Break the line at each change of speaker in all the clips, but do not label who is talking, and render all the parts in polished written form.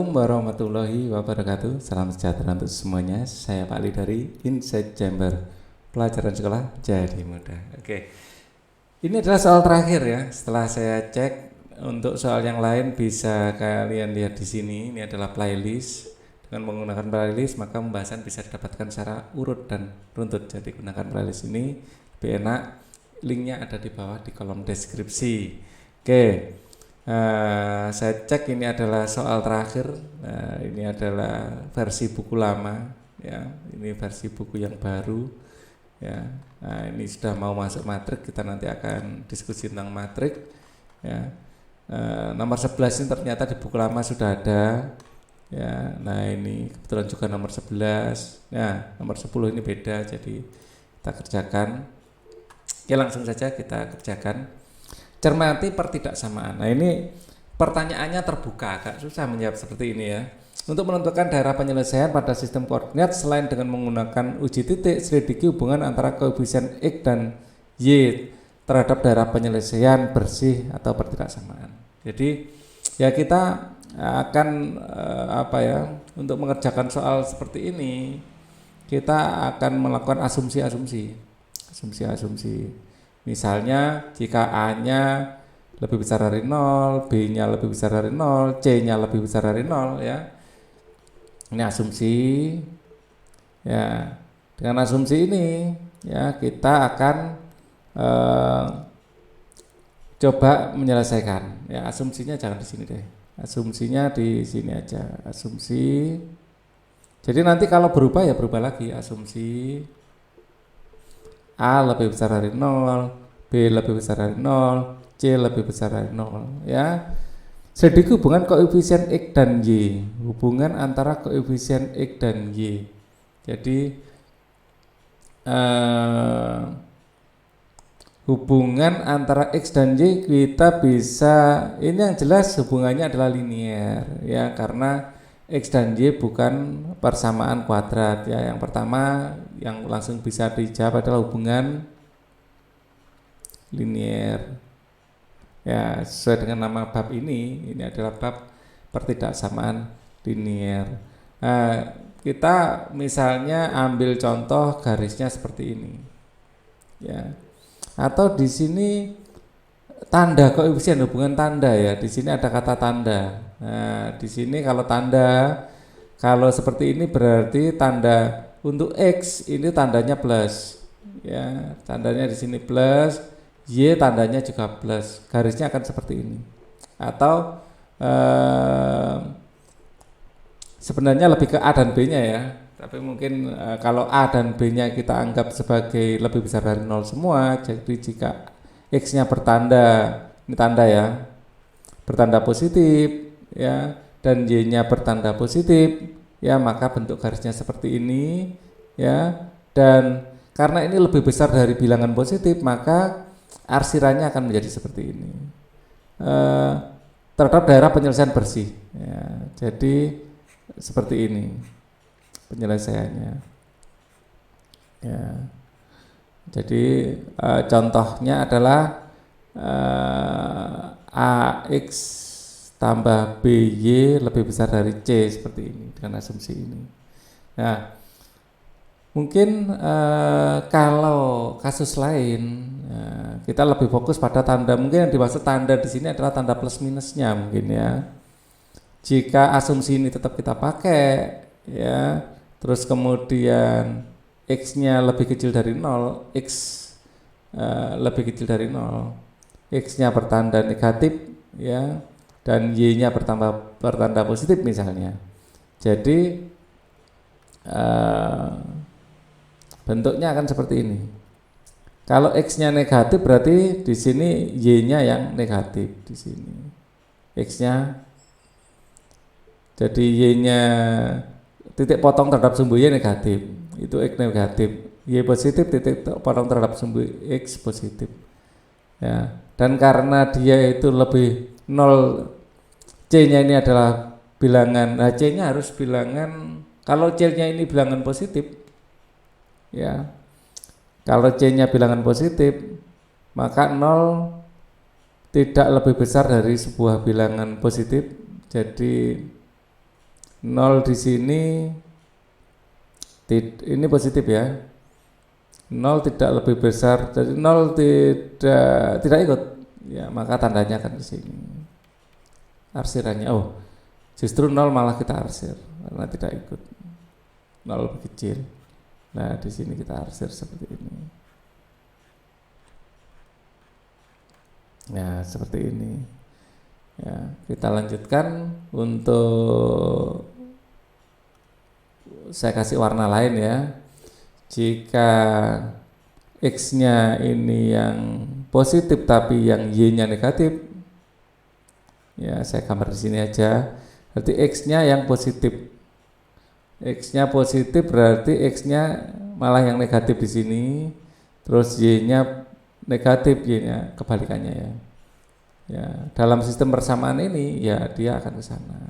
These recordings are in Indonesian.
Assalamualaikum warahmatullahi wabarakatuh. Salam sejahtera untuk semuanya. Saya Pak Ali dari Insight Chamber Pelajaran Sekolah Jadi Mudah. Oke, ini adalah soal terakhir ya. Setelah saya cek untuk soal yang lain bisa kalian lihat di sini. Ini adalah playlist. Dengan menggunakan playlist maka pembahasan bisa didapatkan secara urut dan runtut. Jadi gunakan playlist ini lebih enak. Linknya ada di bawah di kolom deskripsi. Oke. Saya cek ini adalah soal terakhir. Ini adalah versi buku lama ya. Ini versi buku yang baru ya. Ini sudah mau masuk matrik, kita nanti akan diskusi tentang matrik ya. Nomor 11 ini ternyata di buku lama sudah ada ya. Nah ini kebetulan juga nomor 11 ya. Nomor 10 ini beda, jadi kita kerjakan. Oke, langsung saja kita kerjakan. Cermati pertidaksamaan. Nah ini pertanyaannya terbuka, agak susah menjawab seperti ini ya. Untuk menentukan daerah penyelesaian pada sistem koordinat selain dengan menggunakan uji titik, selidiki hubungan antara koefisien X dan Y terhadap daerah penyelesaian bersih atau pertidaksamaan. Jadi ya kita akan untuk mengerjakan soal seperti ini kita akan melakukan asumsi-asumsi. Misalnya jika A-nya lebih besar dari 0, B-nya lebih besar dari 0, C-nya lebih besar dari 0 ya. Ini asumsi. Ya, dengan asumsi ini ya kita akan coba menyelesaikan. Ya, asumsinya jangan di sini deh. Asumsinya di sini aja. Asumsi. Jadi nanti kalau berubah ya berubah lagi asumsi. A lebih besar dari 0, B lebih besar dari 0, C lebih besar dari 0 ya. Selidiki hubungan koefisien X dan Y, hubungan antara koefisien X dan Y. Jadi hubungan antara X dan Y kita bisa, ini yang jelas hubungannya adalah linear ya, karena X dan Y bukan persamaan kuadrat ya. Yang pertama yang langsung bisa dijawab adalah hubungan linear ya, sesuai dengan nama bab ini adalah bab pertidaksamaan linear. Kita misalnya ambil contoh garisnya seperti ini ya, atau di sini tanda koefisien, hubungan tanda ya. Di sini ada kata tanda. Nah, di sini kalau tanda, kalau seperti ini berarti tanda untuk X ini tandanya plus ya. Tandanya di sini plus, Y tandanya juga plus. Garisnya akan seperti ini. Atau sebenarnya lebih ke A dan B-nya ya. Tapi mungkin kalau A dan B-nya kita anggap sebagai lebih besar dari 0 semua. Jadi jika X-nya bertanda, ini tanda ya, bertanda positif ya, dan Y-nya bertanda positif ya, maka bentuk garisnya seperti ini ya. Dan karena ini lebih besar dari bilangan positif, maka arsirannya akan menjadi seperti ini terhadap daerah penyelesaian bersih ya. Jadi seperti ini penyelesaiannya ya. Jadi contohnya adalah AX tambah BY lebih besar dari C, seperti ini dengan asumsi ini. Nah, mungkin kalau kasus lain kita lebih fokus pada tanda. Mungkin yang dimaksud tanda di sini adalah tanda plus minusnya mungkin ya. Jika asumsi ini tetap kita pakai ya, terus kemudian X-nya lebih kecil dari 0, X lebih kecil dari 0, X-nya bertanda negatif ya, dan Y-nya bertanda positif misalnya. Jadi bentuknya akan seperti ini. Kalau X-nya negatif berarti di sini Y-nya yang negatif di sini. X-nya, jadi Y-nya titik potong terhadap sumbu Y negatif, itu X negatif. Y positif, titik potong terhadap sumbu X positif ya. Dan karena dia itu lebih 0, C-nya ini adalah bilangan, nah C-nya harus bilangan, kalau C-nya ini bilangan positif ya, kalau C-nya bilangan positif maka 0 tidak lebih besar dari sebuah bilangan positif. Jadi 0 di sini ini positif ya. 0 tidak lebih besar dari 0 tidak ikut. Ya, maka tandanya akan di sini. Arsirannya justru 0 malah kita arsir karena tidak ikut. 0 lebih kecil. Nah, di sini kita arsir seperti ini. Ya, seperti ini. Ya, kita lanjutkan untuk saya kasih warna lain ya. Jika X-nya ini yang positif tapi yang Y-nya negatif, ya saya gambar di sini aja. Berarti X-nya yang positif. X-nya positif berarti X-nya malah yang negatif di sini. Terus Y-nya negatif, Y-nya kebalikannya ya. Ya, dalam sistem persamaan ini ya dia akan ke sana.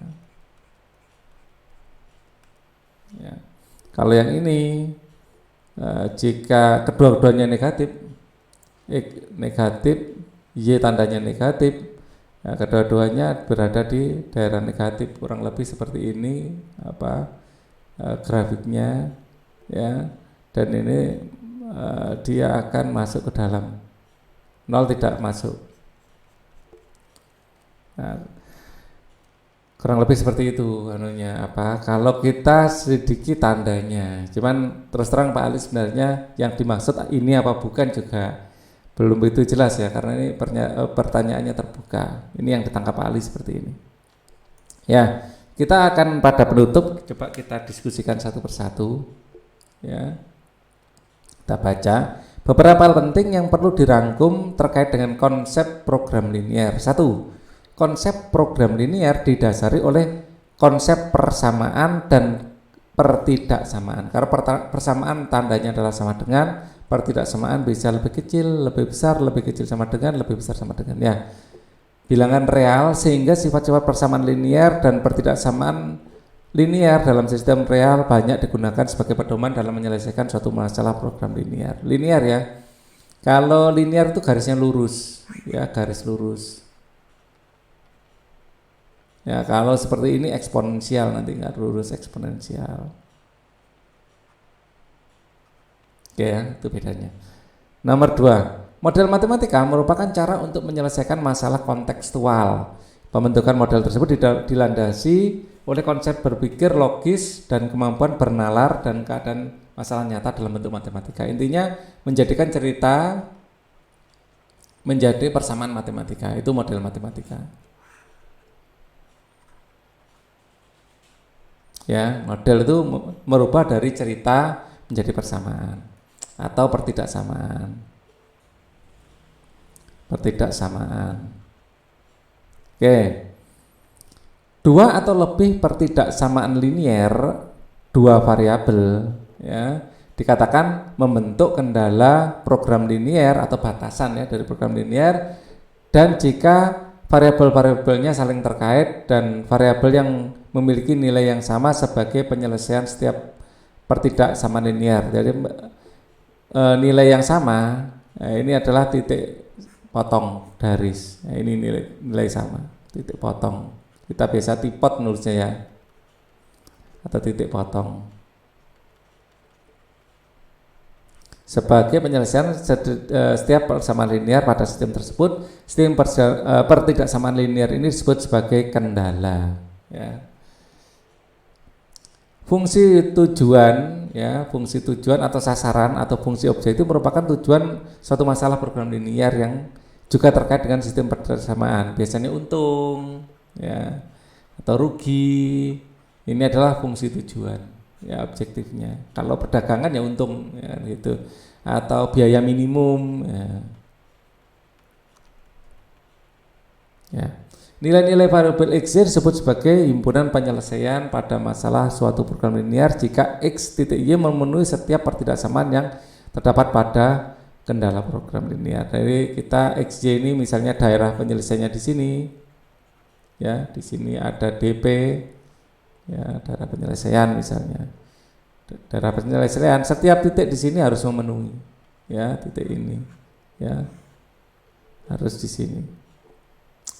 Ya. Kalau yang ini jika kedua-duanya negatif, X negatif, Y tandanya negatif, ya, kedua-duanya berada di daerah negatif, kurang lebih seperti ini grafiknya ya. Dan ini dia akan masuk ke dalam, 0 tidak masuk. Nah, kurang lebih seperti itu kalau kita sedikit tandanya. Cuman terus terang Pak Ali sebenarnya yang dimaksud ini apa bukan juga belum begitu jelas ya, karena ini pertanyaannya terbuka. Ini yang ditangkap Pak Ali seperti ini. Ya, kita akan pada penutup coba kita diskusikan satu persatu ya. Kita baca beberapa hal penting yang perlu dirangkum terkait dengan konsep program linier. 1. Konsep program linier didasari oleh konsep persamaan dan pertidaksamaan. Karena persamaan tandanya adalah sama dengan, pertidaksamaan bisa lebih kecil, lebih besar, lebih kecil sama dengan, lebih besar sama dengan ya. Bilangan real sehingga sifat-sifat persamaan linier dan pertidaksamaan linier dalam sistem real banyak digunakan sebagai pedoman dalam menyelesaikan suatu masalah program linier. Linier ya. Kalau linier itu garisnya lurus ya, garis lurus. Ya, kalau seperti ini eksponensial, nanti nggak lurus, eksponensial. Oke ya, itu bedanya. Nomor 2, model matematika merupakan cara untuk menyelesaikan masalah kontekstual. Pembentukan model tersebut dilandasi oleh konsep berpikir logis dan kemampuan bernalar dan keadaan masalah nyata dalam bentuk matematika. Intinya menjadikan cerita menjadi persamaan matematika, itu model matematika. Ya, model itu merubah dari cerita menjadi persamaan atau pertidaksamaan. Pertidaksamaan. Oke. 2 atau lebih pertidaksamaan linier, 2 variabel ya, dikatakan membentuk kendala program linier atau batasan ya dari program linier, dan jika variabel-variabelnya saling terkait dan variabel yang memiliki nilai yang sama sebagai penyelesaian setiap pertidaksamaan linier. Jadi nilai yang sama ini adalah titik potong garis. Ini nilai sama, titik potong. Kita biasa tipot nulisnya ya, atau titik potong. Sebagai penyelesaian setiap persamaan linier pada sistem tersebut, sistem pertidaksamaan linier ini disebut sebagai kendala. Ya. Fungsi tujuan, ya, fungsi tujuan atau sasaran atau fungsi objek itu merupakan tujuan suatu masalah program linier yang juga terkait dengan sistem persamaan. Biasanya untung, ya, atau rugi. Ini adalah fungsi tujuan, ya, objektifnya. Kalau perdagangan ya untung, ya, gitu. Atau biaya minimum, ya. Ya. Nilai-nilai variabel X disebut sebagai himpunan penyelesaian pada masalah suatu program linier jika X titik Y memenuhi setiap pertidaksamaan yang terdapat pada kendala program linier. Jadi kita XY ini misalnya daerah penyelesaiannya di sini, ya, di sini ada DP, ya, daerah penyelesaian misalnya. Daerah penyelesaian setiap titik di sini harus memenuhi, ya, titik ini, ya, harus di sini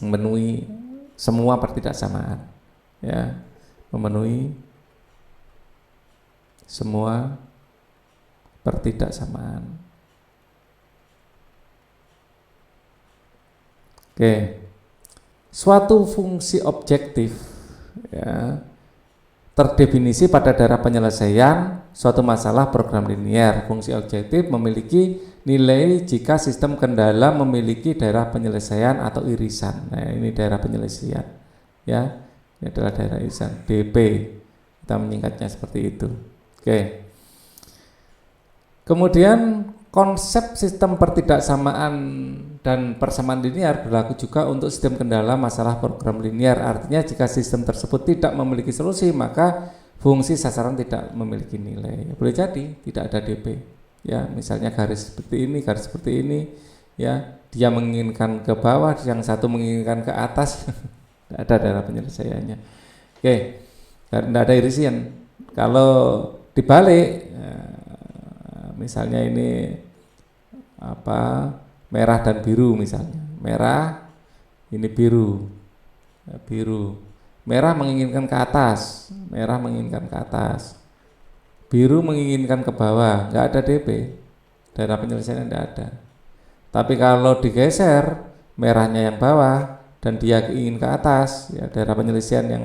memenuhi semua pertidaksamaan, ya. memenuhi semua pertidaksamaan. Oke. Suatu fungsi objektif ya, terdefinisi pada daerah penyelesaian suatu masalah program linier. Fungsi objektif memiliki nilai jika sistem kendala memiliki daerah penyelesaian atau irisan. Nah, ini daerah penyelesaian ya. Ini adalah daerah irisan DP. Kita menyingkatnya seperti itu. Oke. Kemudian konsep sistem pertidaksamaan dan persamaan linier berlaku juga untuk sistem kendala masalah program linier. Artinya jika sistem tersebut tidak memiliki solusi, maka fungsi sasaran tidak memiliki nilai. Boleh jadi tidak ada DP. Ya, misalnya garis seperti ini, ya, dia menginginkan ke bawah, yang satu menginginkan ke atas, tidak ada daerah penyelesaiannya. Oke, tidak ada irisan. Kalau dibalik, misalnya ini merah dan biru misalnya, merah ini biru, merah menginginkan ke atas, biru menginginkan ke bawah, nggak ada DP, daerah penyelesaian tidak ada. Tapi kalau digeser, merahnya yang bawah dan dia ingin ke atas, ya daerah penyelesaian yang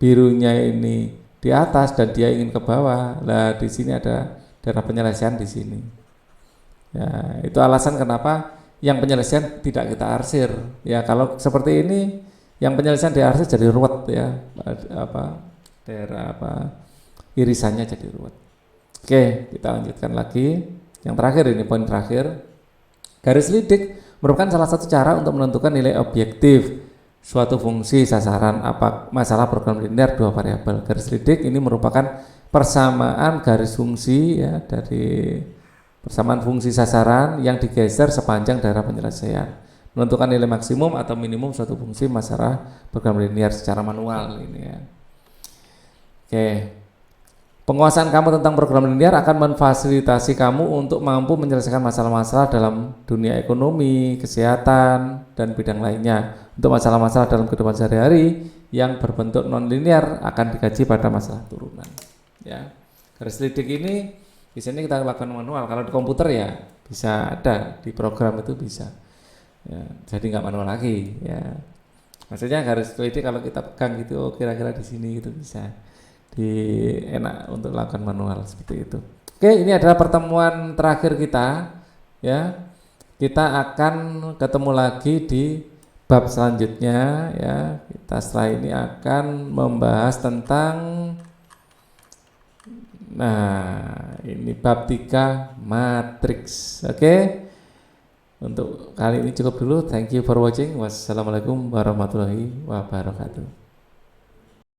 birunya ini di atas dan dia ingin ke bawah, lah di sini ada daerah penyelesaian di sini. Ya, itu alasan kenapa yang penyelesaian tidak kita arsir. Ya, kalau seperti ini yang penyelesaian diarsir jadi ruwet ya. Daerah irisannya jadi ruwet. Oke, kita lanjutkan lagi. Yang terakhir ini poin terakhir. Garis lidik merupakan salah satu cara untuk menentukan nilai objektif suatu fungsi sasaran masalah program linear dua variabel. Garis lidik ini merupakan persamaan garis fungsi ya, dari persamaan fungsi sasaran yang digeser sepanjang daerah penyelesaian, menentukan nilai maksimum atau minimum suatu fungsi masalah program linear secara manual ini ya. Oke. Penguasaan kamu tentang program linear akan memfasilitasi kamu untuk mampu menyelesaikan masalah-masalah dalam dunia ekonomi, kesehatan, dan bidang lainnya. Untuk masalah-masalah dalam kehidupan sehari-hari yang berbentuk non-linear akan dikaji pada masalah turunan. Ya, garis lidik ini biasanya kita lakukan manual. Kalau di komputer ya bisa ada, di program itu bisa. Ya, jadi nggak manual lagi. Ya, maksudnya garis lidik kalau kita pegang gitu, kira-kira di sini itu bisa. Enak untuk lakukan manual seperti itu. Oke, ini adalah pertemuan terakhir kita. Ya, kita akan ketemu lagi di bab selanjutnya. Ya, kita setelah ini akan membahas tentang, ini bab 3 matriks. Oke. Untuk kali ini cukup dulu. Thank you for watching. Wassalamualaikum warahmatullahi wabarakatuh.